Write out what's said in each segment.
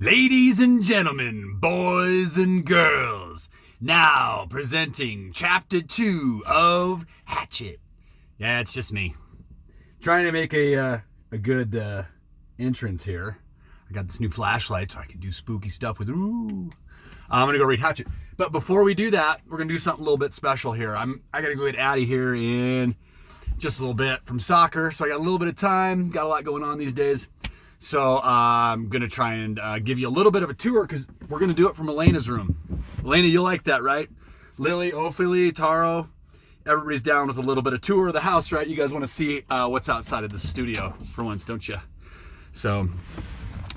Ladies and gentlemen, boys and girls, now presenting Chapter 2 of Hatchet. Yeah, it's just me. Trying to make a good entrance here. I got this new flashlight so I can do spooky stuff with it. Ooh. I'm going to go read Hatchet. But before we do that, we're going to do something a little bit special here. I got to go get Addie here in just a little bit from soccer. So I got a little bit of time. Got a lot going on these days. So I'm going to try and give you a little bit of a tour because we're going to do it from Elena's room. Elena, you'll like that, right? Lily, Ophelia, Taro, everybody's down with a little bit of tour of the house, right? You guys want to see what's outside of the studio for once, don't you? So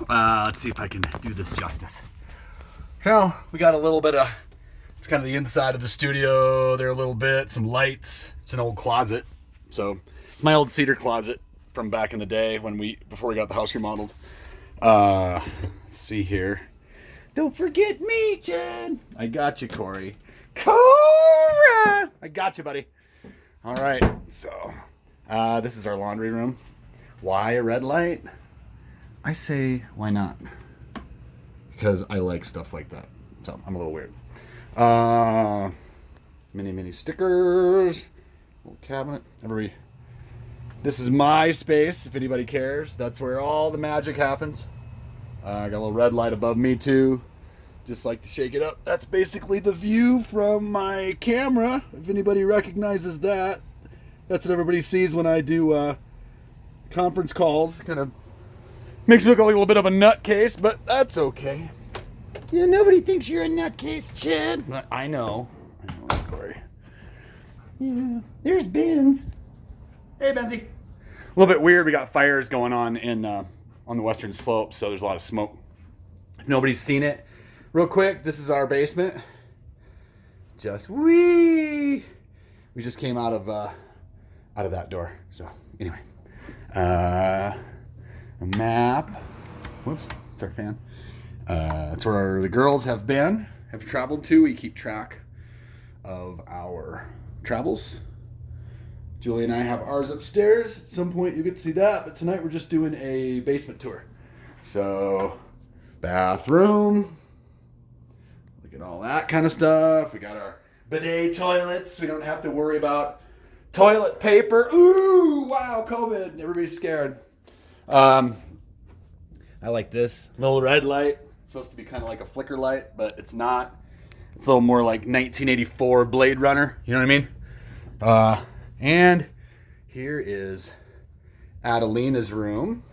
let's see if I can do this justice. Well, we got a little bit of, it's kind of the inside of the studio there a little bit, some lights. It's an old closet. So my old cedar closet from back in the day before we got the house remodeled. Let's see here. Don't forget me, Jen. I got you, Corey. Cora! I got you, buddy. All right, so this is our laundry room. Why a red light? I say, why not? Because I like stuff like that. So I'm a little weird. Mini stickers. Little cabinet. Everybody. This is my space, if anybody cares. That's where all the magic happens. I got a little red light above me, too. Just like to shake it up. That's basically the view from my camera, if anybody recognizes that. That's what everybody sees when I do conference calls. Kind of makes me look like a little bit of a nutcase, but that's okay. Yeah, nobody thinks you're a nutcase, Chad. I know, Corey. Yeah, there's Ben's. Hey, Benzie. A little bit weird. We got fires going on on the western slope, so there's a lot of smoke. If nobody's seen it, real quick, this is our basement. We just came out of that door. So anyway, a map. Whoops, it's our fan. That's where the girls have traveled to. We keep track of our travels. Julie and I have ours upstairs. At some point you get to see that, but tonight we're just doing a basement tour. So, bathroom. Look at all that kind of stuff. We got our bidet toilets. We don't have to worry about toilet paper. Ooh, wow, COVID. Everybody's scared. I like this little red light. It's supposed to be kind of like a flicker light, but it's not. It's a little more like 1984 Blade Runner. You know what I mean? And here is Adelina's room.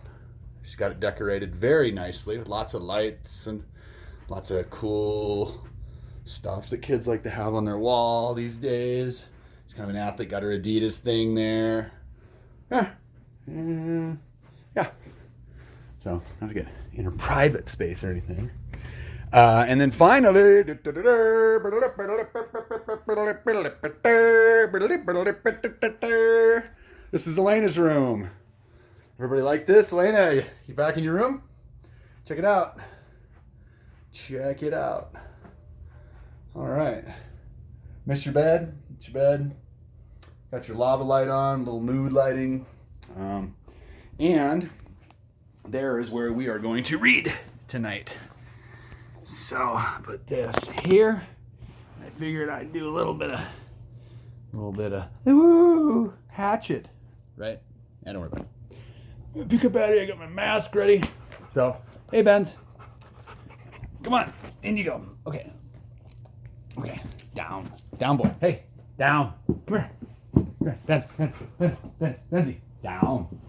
She's got it decorated very nicely with lots of lights and lots of cool stuff that kids like to have on their wall these days. She's kind of an athlete, got her Adidas thing there. Yeah. So, not to get in her private space or anything. And then finally, this is Elena's room. Everybody like this? Elena, you back in your room? Check it out. All right. Miss your bed? It's your bed. Got your lava light on, little mood lighting. And there is where we are going to read tonight. So, put this here. I figured I'd do a little bit of Hatchet, right? Yeah, don't worry about it. Pick up Addie, I got my mask ready. So, hey, Benz. Come on, in you go. Okay, down, boy. Hey, down. Come here, Benzie, down.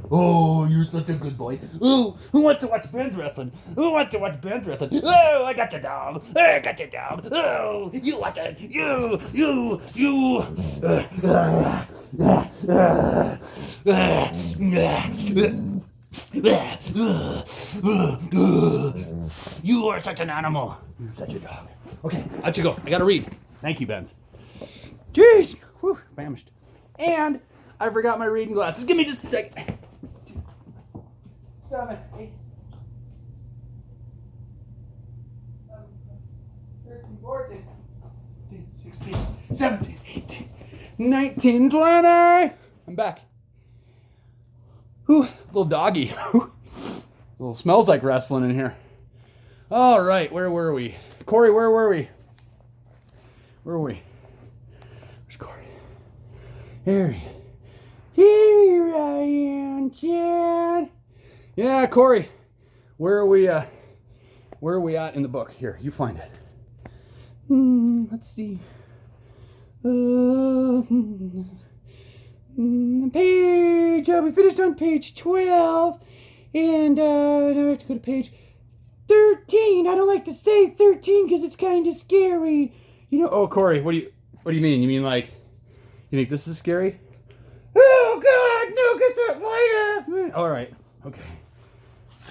Oh, you're such a good boy. Ooh, who wants to watch Ben's wrestling? Oh, I got you down. Oh, you watch it. You. You are such an animal. You're such a dog. Okay, out you go. I gotta read. Thank you, Benz. Jeez. Whew, famished. And I forgot my reading glasses. Give me just a second. 7, 8, 13, 14, 15, 16, 17, 18, 19, 20. I'm back. Whew, little doggy. Little smells like wrestling in here. All right, where were we? Corey, where were we? Where were we? Where's Corey? Here he is. Here I am, Chad. Yeah, Corey. Where are we at in the book? Here, you find it. Let's see. We finished on page 12, and now we have to go to page 13. I don't like to say 13 because it's kind of scary. You know? Oh, Corey, what do you mean? You mean like, you think this is scary? Oh God, no! Get that light off me! All right, okay.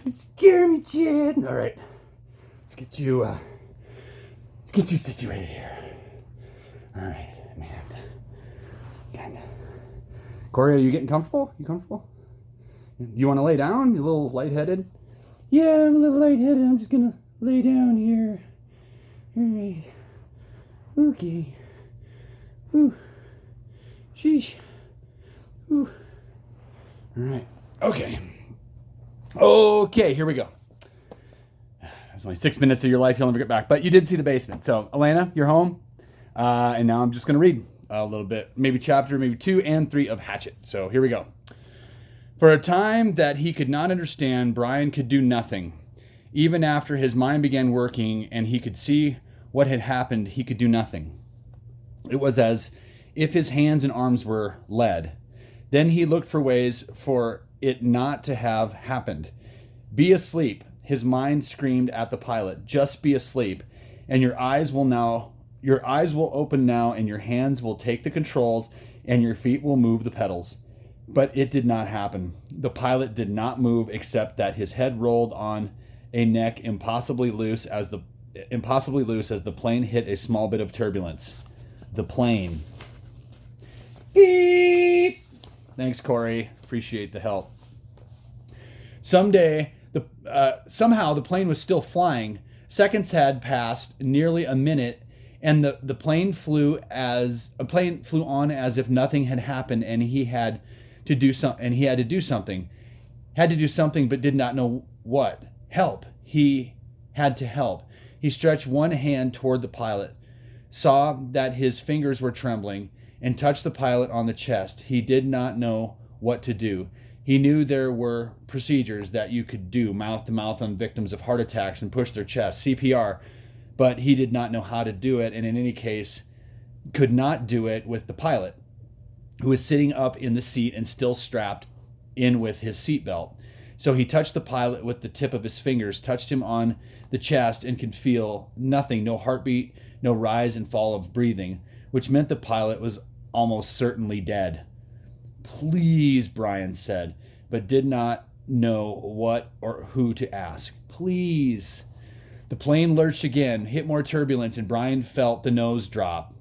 You scare me, Chad. All right, let's get you situated here. All right, I may have to kind of. Corey, are you getting comfortable? You comfortable? You want to lay down? You a little lightheaded? Yeah, I'm a little lightheaded. I'm just gonna lay down here. All right. Okay. Ooh. Sheesh. Ooh. All right. Okay. Okay, here we go. There's only 6 minutes of your life you'll never get back, but you did see the basement. So, Elena, you're home, and now I'm just going to read a little bit, maybe chapter, maybe 2 and 3 of Hatchet. So here we go. For a time that he could not understand, Brian could do nothing. Even after his mind began working and he could see what had happened, he could do nothing. It was as if his hands and arms were lead. Then he looked for ways for it not to have happened. Be asleep, his mind screamed at the pilot. Just be asleep, and your eyes will open now, and your hands will take the controls, and your feet will move the pedals. But it did not happen. The pilot did not move except that his head rolled on a neck impossibly loose as the plane hit a small bit of turbulence. The plane. Beep. Thanks, Corey. Appreciate the help. Somehow the plane was still flying. Seconds had passed, nearly a minute, and the plane flew on as if nothing had happened, and he had to do something, but did not know what. Help. He had to help. He stretched one hand toward the pilot, saw that his fingers were trembling, and touched the pilot on the chest. He did not know what to do. He knew there were procedures that you could do mouth to mouth on victims of heart attacks and push their chest, CPR, but he did not know how to do it, and in any case, could not do it with the pilot, who was sitting up in the seat and still strapped in with his seatbelt. So he touched the pilot with the tip of his fingers, touched him on the chest, and could feel nothing, no heartbeat, no rise and fall of breathing, which meant the pilot was almost certainly dead. Please, Brian said, but did not know what or who to ask. Please. The plane lurched again, hit more turbulence, and Brian felt the nose drop.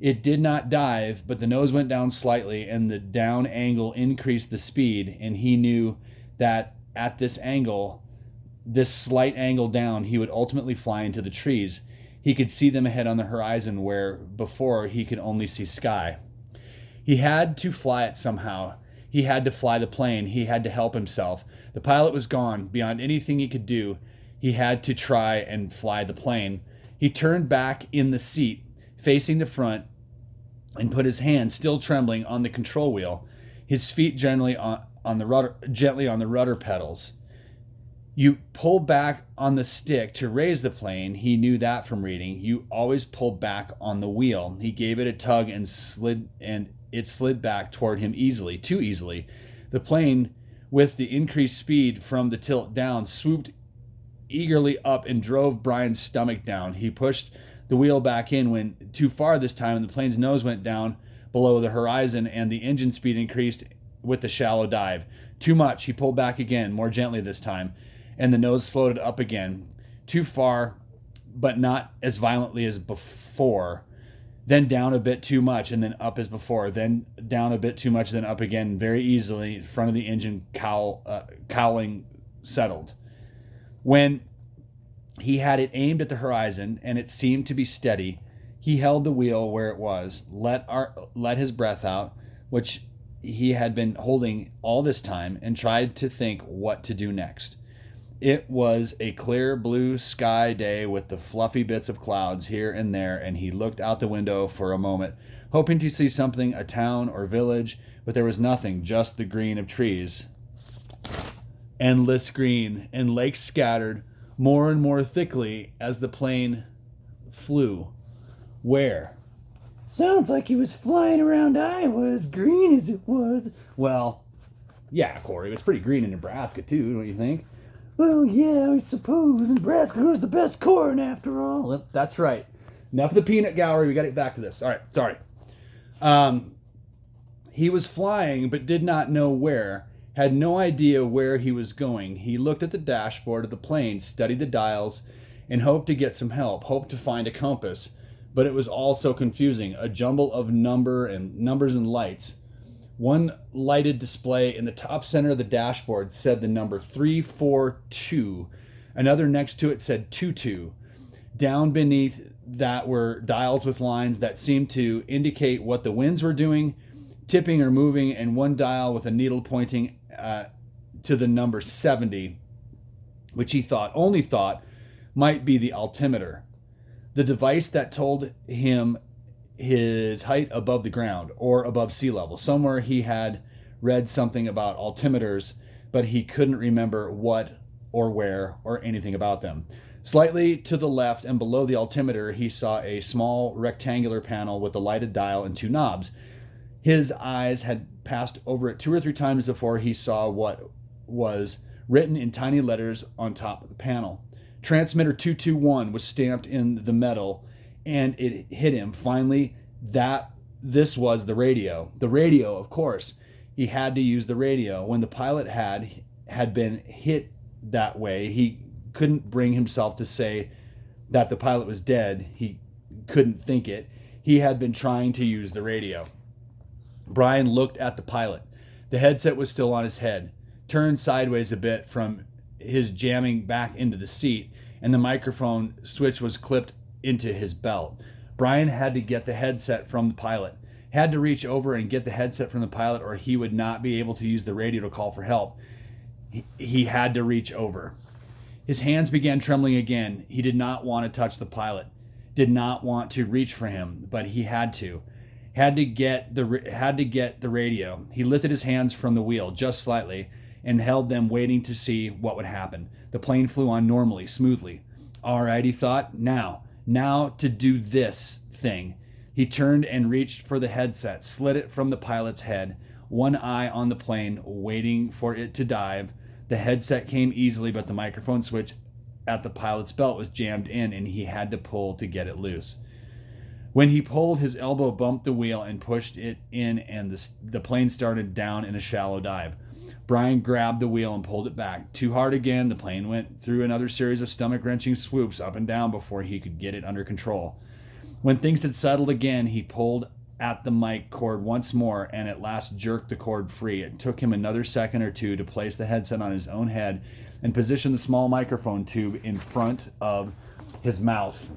It did not dive, but the nose went down slightly, and the down angle increased the speed, and he knew that at this slight angle down, he would ultimately fly into the trees. He could see them ahead on the horizon where before he could only see sky. He had to fly it somehow. He had to fly the plane. He had to help himself. The pilot was gone. Beyond anything he could do, he had to try and fly the plane. He turned back in the seat, facing the front, and put his hand, still trembling, on the control wheel, his feet gently on the rudder pedals. You pull back on the stick to raise the plane. He knew that from reading. You always pull back on the wheel. He gave it a tug and it slid back toward him easily, too easily. The plane, with the increased speed from the tilt down, swooped eagerly up and drove Brian's stomach down. He pushed the wheel back in, went too far this time, and the plane's nose went down below the horizon, and the engine speed increased with the shallow dive. Too much. He pulled back again, more gently this time, and the nose floated up again. Too far, but not as violently as before. Then down a bit too much, and then up as before. Then down a bit too much, then up again, very easily. In front of the engine cowling settled. When he had it aimed at the horizon, and it seemed to be steady, he held the wheel where it was, let his breath out, which he had been holding all this time, and tried to think what to do next. It was a clear blue sky day with the fluffy bits of clouds here and there, and he looked out the window for a moment, hoping to see something, a town or village, but there was nothing, just the green of trees. Endless green, and lakes scattered more and more thickly as the plane flew. Where? Sounds like he was flying around Iowa, as green as it was. Well, yeah, Corey, it was pretty green in Nebraska too, don't you think? Well, yeah, I suppose Nebraska grows the best corn after all. Well, that's right. Enough of the peanut gallery. We got to get back to this. All right, sorry. He was flying, but did not know where. Had no idea where he was going. He looked at the dashboard of the plane, studied the dials, and hoped to get some help. Hoped to find a compass, but it was all so confusing. A jumble of numbers and lights. One lighted display in the top center of the dashboard said the number 342. Another next to it said 22. Down beneath that were dials with lines that seemed to indicate what the winds were doing, tipping or moving, and one dial with a needle pointing to the number 70, which he only thought might be the altimeter, the device that told him his height above the ground or above sea level. Somewhere he had read something about altimeters, but he couldn't remember what or where or anything about them. Slightly to the left and below the altimeter, he saw a small rectangular panel with a lighted dial and two knobs. His eyes had passed over it 2 or 3 times before he saw what was written in tiny letters on top of the panel. Transmitter 221 was stamped in the metal, and it hit him finally that this was the radio. The radio, of course. He had to use the radio. When the pilot had been hit that way, he couldn't bring himself to say that the pilot was dead. He couldn't think it. He had been trying to use the radio. Brian looked at the pilot. The headset was still on his head, turned sideways a bit from his jamming back into the seat, and the microphone switch was clipped into his belt. Brian had to get the headset from the pilot. Had to reach over and get the headset from the pilot, or he would not be able to use the radio to call for help. He had to reach over. His hands began trembling again. He did not want to touch the pilot, did not want to reach for him, but he had to. Had to get the radio. He lifted his hands from the wheel just slightly and held them, waiting to see what would happen. The plane flew on normally, smoothly. All right, he thought, now to do this thing. He turned and reached for the headset, slid it from the pilot's head, one eye on the plane, waiting for it to dive. The headset came easily, but the microphone switch at the pilot's belt was jammed in, and he had to pull to get it loose. When he pulled, his elbow bumped the wheel and pushed it in, and the plane started down in a shallow dive. Brian grabbed the wheel and pulled it back. Too hard again, the plane went through another series of stomach-wrenching swoops up and down before he could get it under control. When things had settled again, he pulled at the mic cord once more and at last jerked the cord free. It took him another second or two to place the headset on his own head and position the small microphone tube in front of his mouth.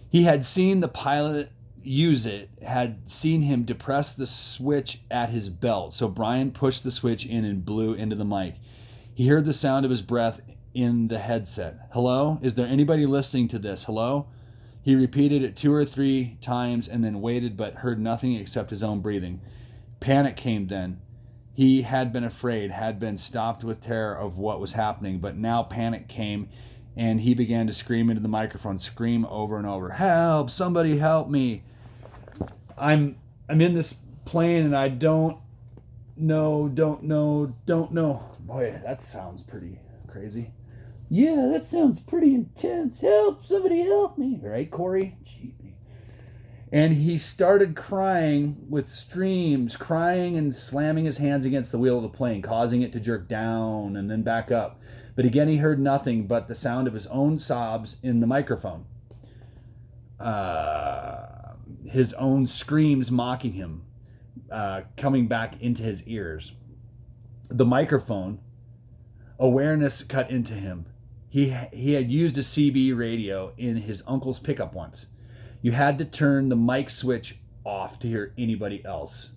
He had seen the pilot use it, had seen him depress the switch at his belt, so Brian pushed the switch in and blew into the mic. He heard the sound of his breath in the headset. Hello? Is there anybody listening to this? Hello? He repeated it 2 or 3 times and then waited, but heard nothing except his own breathing. Panic came then. He had been afraid, had been stopped with terror of what was happening, but now panic came, and he began to scream into the microphone, scream over and over, "Help! Somebody help me! I'm in this plane and I don't know. Boy, that sounds pretty crazy. Yeah, that sounds pretty intense. Help! Somebody help me! Right, Corey? Gee. And he started crying with streams, crying and slamming his hands against the wheel of the plane, causing it to jerk down and then back up. But again, he heard nothing but the sound of his own sobs in the microphone. His own screams mocking him, coming back into his ears. The microphone, awareness cut into him. He had used a CB radio in his uncle's pickup once. You had to turn the mic switch off to hear anybody else.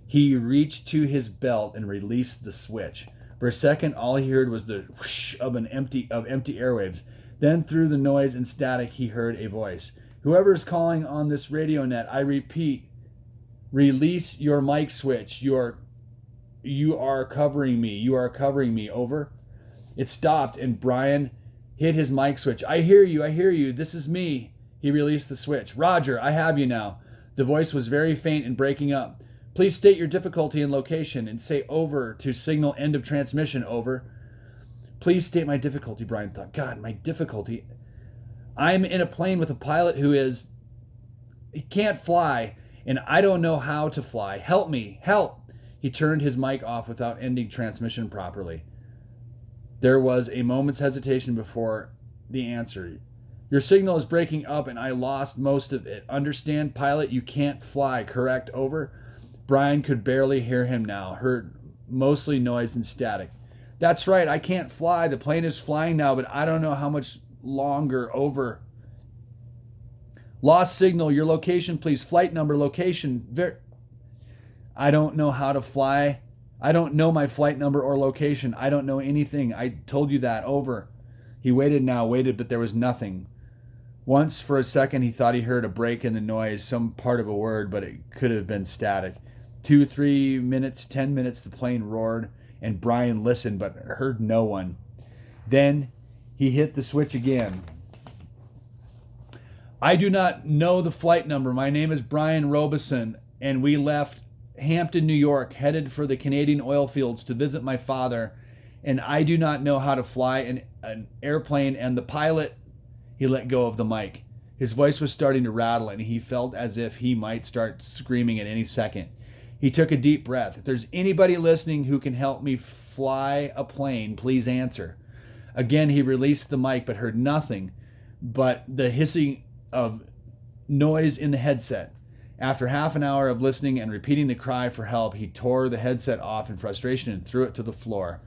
He reached to his belt and released the switch. For a second, all he heard was the whoosh of empty airwaves. Then, through the noise and static, he heard a voice. Whoever is calling on this radio net, I repeat, release your mic switch. You are covering me. You are covering me. Over. It stopped, and Brian hit his mic switch. I hear you. I hear you. This is me. He released the switch. Roger, I have you now. The voice was very faint and breaking up. Please state your difficulty and location and say over to signal end of transmission. Over. Please state my difficulty, Brian thought. God, my difficulty. I'm in a plane with a pilot he can't fly, and I don't know how to fly. Help me, help. He turned his mic off without ending transmission properly. There was a moment's hesitation before the answer. Your signal is breaking up and I lost most of it. Understand, pilot, you can't fly, correct? Over. Brian could barely hear him now, heard mostly noise and static. That's right, I can't fly. The plane is flying now, but I don't know how much longer. Over. Lost signal, your location, please. Flight number, location. I don't know how to fly. I don't know my flight number or location. I don't know anything. I told you that. Over. He waited, but there was nothing. Once, for a second, he thought he heard a break in the noise, some part of a word, but it could have been static. 2, 3 minutes, 10 minutes, the plane roared, and Brian listened, but heard no one. Then he hit the switch again. I do not know the flight number. My name is Brian Robeson, and we left Hampton, New York, headed for the Canadian oil fields to visit my father, and I do not know how to fly an airplane, and the pilot... He let go of the mic. His voice was starting to rattle, and he felt as if he might start screaming at any second. He took a deep breath. If there's anybody listening who can help me fly a plane, please answer. Again, he released the mic, but heard nothing but the hissing of noise in the headset. After half an hour of listening and repeating the cry for help, he tore the headset off in frustration and threw it to the floor.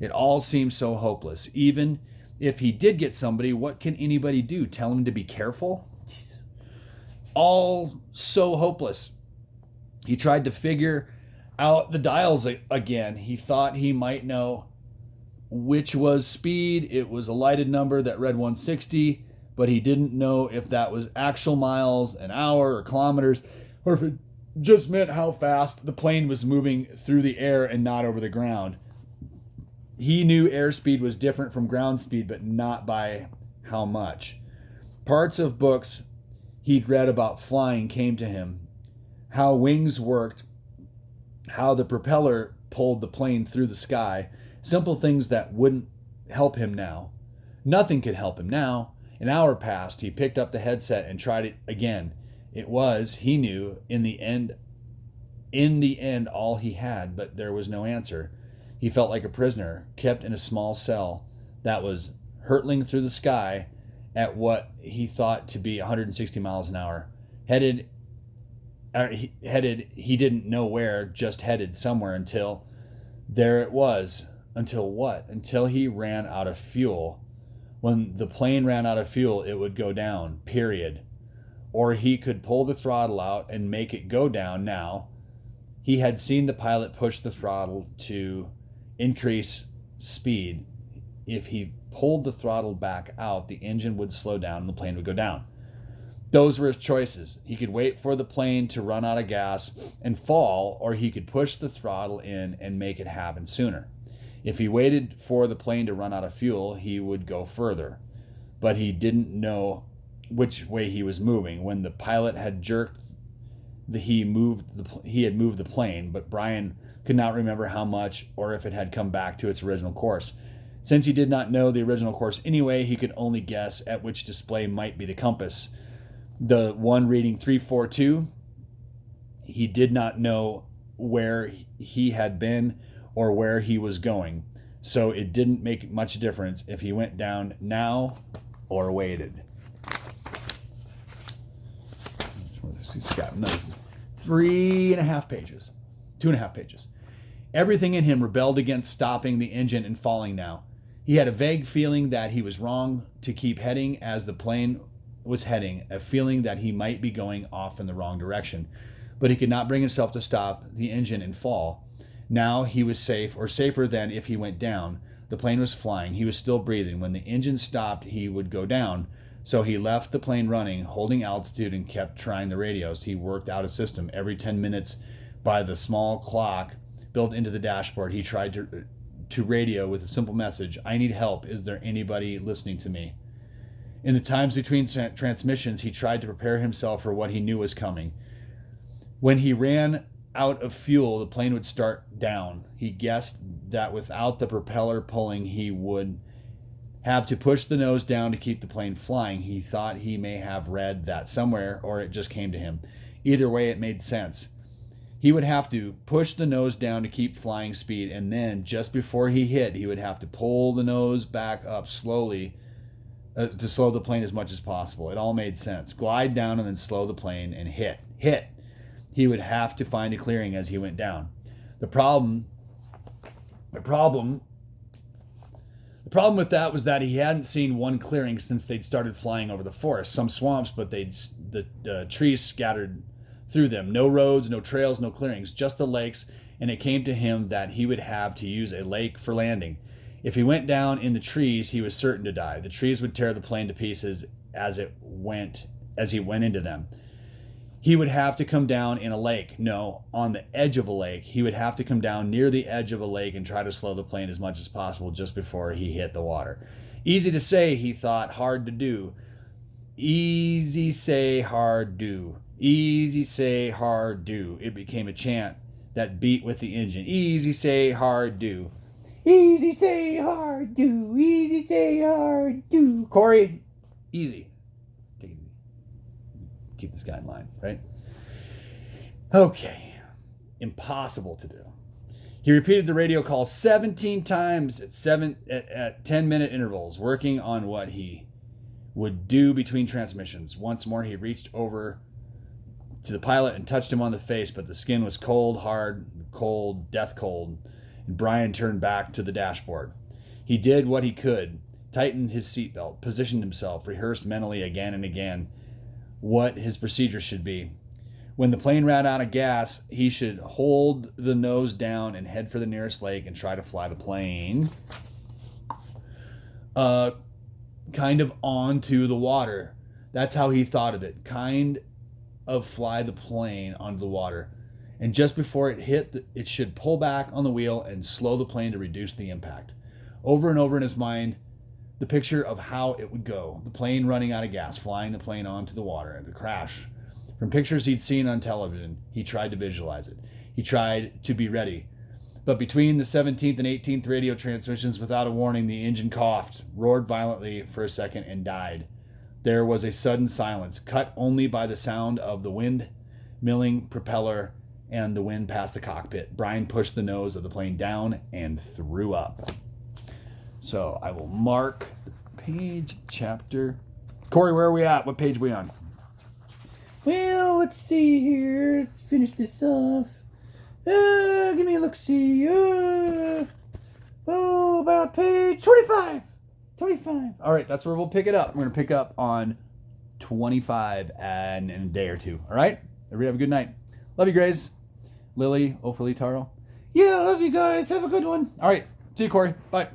It all seemed so hopeless. Even if he did get somebody, what can anybody do? Tell him to be careful? Jeez. All so hopeless. He tried to figure out the dials again. He thought he might know which was speed. It was a lighted number that read 160, but he didn't know if that was actual miles an hour or kilometers, or if it just meant how fast the plane was moving through the air and not over the ground. He knew airspeed was different from ground speed, but not by how much. Parts of books he'd read about flying came to him. How wings worked, how the propeller pulled the plane through the sky. Simple things that wouldn't help him now. Nothing could help him now. An hour passed. He picked up the headset and tried it again. It was, he knew, in the end, all he had, but there was no answer. He felt like a prisoner, kept in a small cell that was hurtling through the sky at what he thought to be 160 miles an hour. Headed, he didn't know where, just headed somewhere until there it was. Until what? Until he ran out of fuel. When the plane ran out of fuel, it would go down, period. Or he could pull the throttle out and make it go down now. He had seen the pilot push the throttle to increase speed. If he pulled the throttle back out, the engine would slow down and the plane would go down. Those were his choices. He could wait for the plane to run out of gas and fall, or he could push the throttle in and make it happen sooner. If he waited for the plane to run out of fuel, he would go further. But he didn't know which way he was moving. When the pilot had jerked, he had moved the plane, but Brian could not remember how much or if it had come back to its original course. Since he did not know the original course anyway, he could only guess at which display might be the compass. The one reading 342, he did not know where he had been or where he was going, so it didn't make much difference if he went down now or waited. He's got another 3.5 pages, 2.5 pages. Everything in him rebelled against stopping the engine and falling now. He had a vague feeling that he was wrong to keep heading as the plane was heading, a feeling that he might be going off in the wrong direction. But he could not bring himself to stop the engine and fall. Now he was safe, or safer than if he went down. The plane was flying. He was still breathing. When the engine stopped, he would go down. So he left the plane running, holding altitude, and kept trying the radios. He worked out a system. Every 10 minutes by the small clock built into the dashboard, he tried to radio with a simple message: I need help. Is there anybody listening to me? In the times between transmissions, he tried to prepare himself for what he knew was coming. When he ran out of fuel, the plane would start down. He guessed that without the propeller pulling, he would have to push the nose down to keep the plane flying. He thought he may have read that somewhere, or it just came to him. Either way, it made sense. He would have to push the nose down to keep flying speed, and then just before he hit, he would have to pull the nose back up slowly to slow the plane as much as possible. It all made sense. Glide down and then slow the plane and hit. He would have to find a clearing as he went down. The problem with that was that he hadn't seen one clearing since they'd started flying over the forest. Some swamps, but the trees scattered through them. No roads, no trails, no clearings, just the lakes. And it came to him that he would have to use a lake for landing. If he went down in the trees, he was certain to die. The trees would tear the plane to pieces as he went into them. He would have to come down in a lake. No, on the edge of a lake. He would have to come down near the edge of a lake and try to slow the plane as much as possible just before he hit the water. Easy to say, he thought, hard to do. Easy say, hard do. Easy say, hard do. It became a chant that beat with the engine. Easy say, hard do. Easy say, hard do. Easy say, hard do. Corey, easy. Keep this guy in line, right? Okay. Impossible to do. He repeated the radio call 17 times at 10-minute intervals, working on what he would do between transmissions. Once more, he reached over to the pilot and touched him on the face, but the skin was cold, hard, cold, death cold, and Brian turned back to the dashboard. He did what he could, tightened his seatbelt, positioned himself, rehearsed mentally again and again what his procedure should be. When the plane ran out of gas, he should hold the nose down and head for the nearest lake and try to fly the plane kind of onto the water. That's how he thought of it. Kind of fly the plane onto the water. And just before it hit, it should pull back on the wheel and slow the plane to reduce the impact. Over and over in his mind, the picture of how it would go. The plane running out of gas, flying the plane onto the water, and the crash. From pictures he'd seen on television, he tried to visualize it. He tried to be ready. But between the 17th and 18th radio transmissions, without a warning, the engine coughed, roared violently for a second, and died. There was a sudden silence, cut only by the sound of the wind milling propeller and the wind past the cockpit. Brian pushed the nose of the plane down and threw up. So I will mark the page, chapter. Corey, where are we at? What page are we on? Well, let's see here. Let's finish this off. Give me a look-see. About page 25. 25. All right, that's where we'll pick it up. We're going to pick up on 25 in a day or two. All right? Everybody have a good night. Love you, Grace. Lily, Ophelia, Taro. Yeah, love you guys. Have a good one. All right. See you, Corey. Bye.